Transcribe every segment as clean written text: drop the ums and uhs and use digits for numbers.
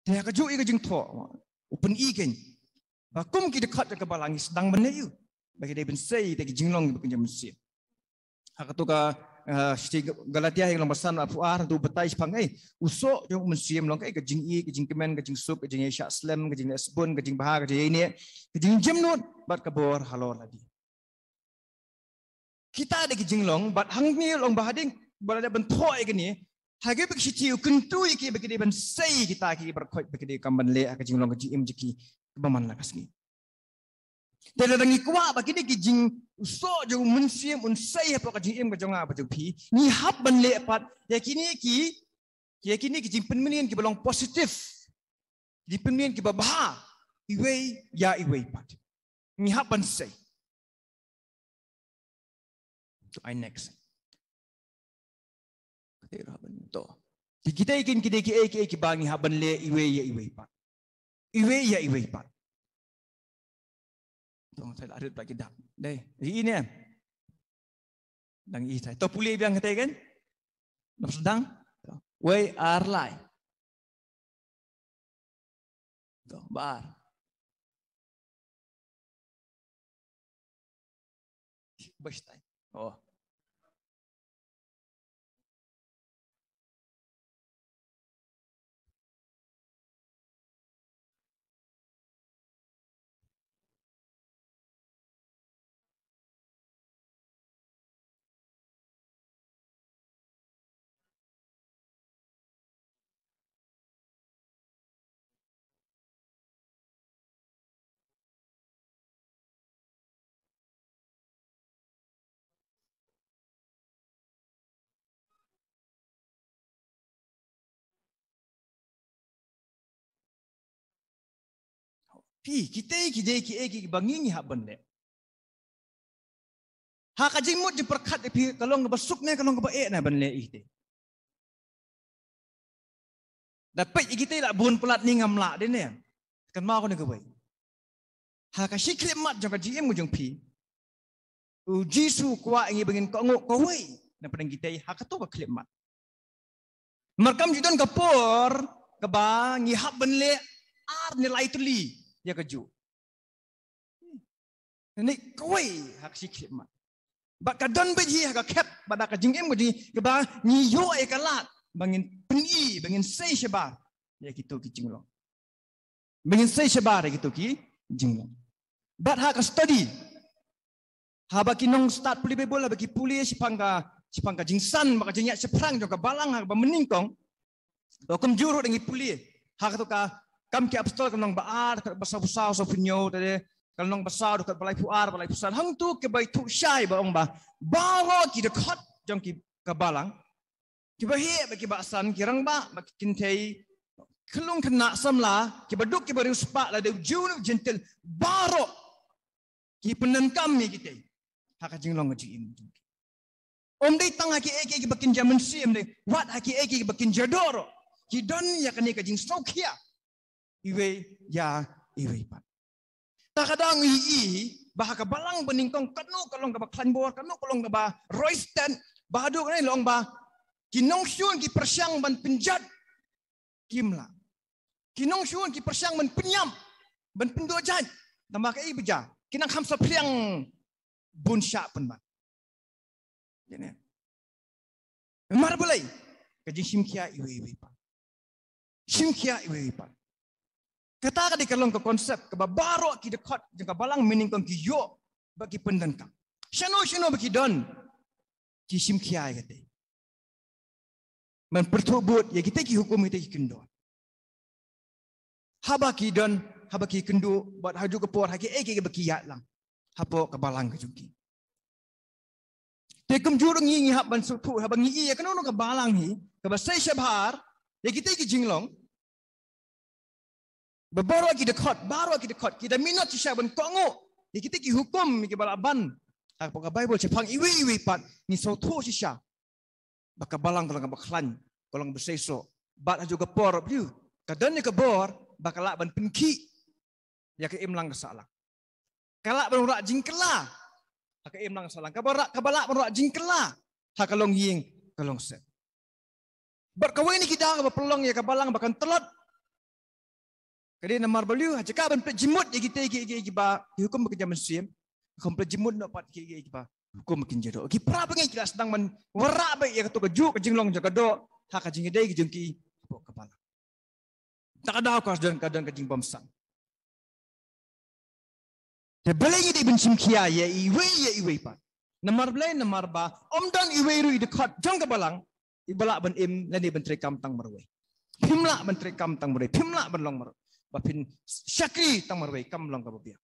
Dia kaju i kajing tho. Open i ken. Bakum ki dekat ke balang sedang menayu. Bagi dia bensai tegi jinglong bagi jam mesin. Hak tu ka Galatia yang lambasan apuar tu betai sepangai usok yang mesin long kai kajing i kajing kemen kajing sup kajing syak slam kajing esbon kajing bahar kajing ini kajing jemnut bat kabor halor lagi. Kita ada kajing long bat hang ni long bahading balada bentoy gini. Hage bagi ciu kentu iki bagi dia bensai kita ki berkoi bagi dia kamban le kajing long kajing im jeki kebaman lakas ni. Tapi dangi kuat bagi dia kajing usok jauh mensiam unsai apa kajing im kajing apa jauh pi ni hab ban le pat yakini kajing penmenian ki belong positif di penmenian ki babah iwe ya iwe pat ni hab ban sai to I next kira bento kita ikin ki bangi hab ban le iwe ya iwe pat iwe ya iwe pat. Tong saya ada lagi dah. Dai, ini ya. Dang i saya. To pulih biang kata kan? Nam sedang. We are live. To bar. Bestai. Oh. Pi kita bangi ni hak benda. Hak kajing mut diperkat pi kalau ngebesuk ni kalau ngebaik na benda itu. Dapat kita tak bun pelat ni ngamlak dia ni. Kan mau kau ni kebaik. Hak kasih klimat jangan kajing mu jeng pi. Jisu kuat ingi bangin kau ngok kau wei. Dan pada kita hak tu ke klimat. Merkam judan kapor kebangi hak benda ar nilai tuli. Ya keju. Ini kawai hak si khidmat. Bak kadon beji hak kep pada kajing em beji keba niyo ekalat bangin peni bangin sei sebar ya gitu ki jinglong. Bangin sei sebar ya gitu ki jinglong. Bat hak study. Ha baki nong start puli bebola baki puli sipangka jingsan baka jinyak seprang joka balang hak ba meningkong. Dokum juru dengi puli hak tu ka kam ki apostol kanong baar basau-basau so punyo tade kanong basau dekat balai puar hang tu ke bai tu syai ba ong ba bawa ki dekat jong ki kabalang ki bahe bagi baksan kirang ba baki kintei kelung kena samla ki baduk ki bari uspa la de jun gentle baro ki penenkam ni kita hak jinglong ji im om dei tang ki eki ki bakin jaman sim de wat haki eki ki bakin jadoro ki don ya kani ka jing strokia iwe ya iwe pat. Tak kadang bah balang beningkong kanu kalong ka klan bor kanu kalong ka royston bahadu ni long ba kinong syun ki persyang ban penjat kimla. Kinong syun ki persyang ban penyam ban pendojan tambah kai beja kinang hamsa priang bun syak pen ban. Jadi mar boleh kaji simkia iwe pat. Simkia iwe pat. Kata di kalong ke konsep ke baro ki dekat jangka balang meningkong ki yo bagi pendenkam. Shano bagi don ki sim kiai kate. Men pertubut ya kita ki hukum kita ki kendo. Haba ki don haba ki kendo buat haju ke por haki ki bagi yat lang. Hapo ke balang ke juki. Tekem jurung ngi hab ban sutu haba ngi ya kanono ke balang hi ke basai syabhar ya kita ki jinglong. Baru lagi dekat. Kita minat si syaban kongo. Di kita ki hukum ki balaban. Apa Bible cepang iwi pat ni soto si syah. Baka balang kalau ngabaklan, kalau berseso. Bat juga por bliu. Kadan ni kebor bakal ban penki. Ya ke imlang kesalang. Kalak berurak jingkela. Hak imlang salang. Kabalak berurak jingkela. Hak kalong ying kalong set. Berkawin ni kita pelong ya kabalang bahkan telot. Kadi namar beliau cakap ban jimut ya kita ba hukum bekerja muslim. Komplek jimut nak pat ba hukum makin jero. Ki pra pengen kita sedang man warak baik ya tu kejuk ke jinglong jaga do hak ka jingidai ke jengki kepala. Tak ada kau kadang ke jing bomsang. Te belengi di bensim kia ya iwe pat. Namar belai namar ba omdan iwe ru dekat jong ke balang ibalak ban im lani ban trekam tang marwe. Pimla ban trekam tang marwe. Pimla ban long marwe. Bapin syakri tang marwai kam long ka babia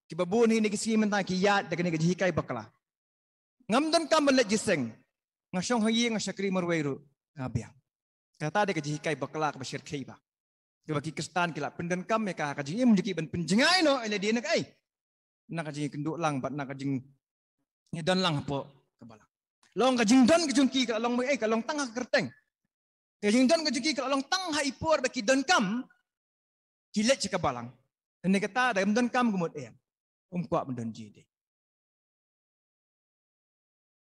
ki babu ni kisi mentang ki yat de ni jikai bakla ngam dan kam le jiseng ngasong hayi nga syakri marwai ru ngabia kata de jikai bakla ka bashir khei ba ki baki kristan ki la pendan kam ka ka jing mjiki ban penjengai no ele dia nak ai nak jing kenduk lang bat nak jing ni dan lang po ka bala long ka jing dan ke jungki ka long mai ka long tangah kerteng Kajing dan kajiki kalau long tang hai por baki dan kam kilet cika balang. Dan dia kata dalam dan kam gumut kuat mendan jide.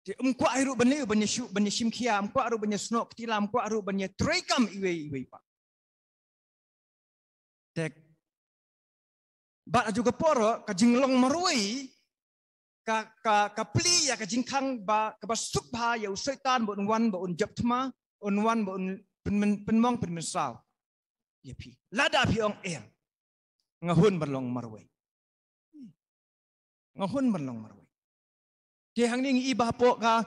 Di kuat hirup bani bani simkia kuat hirup bani snok tilam kuat hirup bani trekam iwe pak. Dek bat juga poro kajing long marui ka pli ya kajing kang ba ka basuk ba ya syaitan bo wan bo jap tma unwan bo penmong penmensal ya pi lada pi ong ngahun berlong marwai dia hang ning iba po ka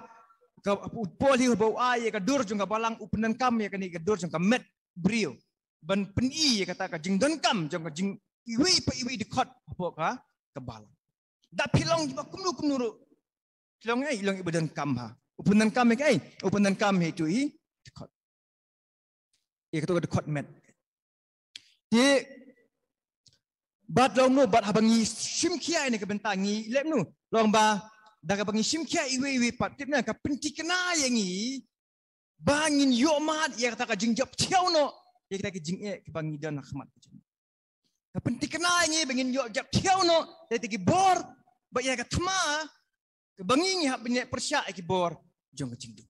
poli bo ai ka dur jung ka balang upenan kam ya kani ka dur jung ka met brio ban peni ya kata ka jing don kam jung ka jing iwi dekat po ka balang da pilong ba kumnu ru pilong ai ilong ibadan kam ha upenan kam ai upenan kam itu dekat. Ia kata dekat met. Dia bat long no bat habangi simkia ini kebentangi lep nu long ba daga bangi simkia iwe pat tipna ka penti kena yangi bangin yomat ia kata ka jingjap tiau no ia kata ka jing ke bangi dan rahmat ka penti kena yangi bangin yo jap tiau no dia tigi bor ba ia ka tma ke bangi hak banyak persyak ki bor jong ka jingdu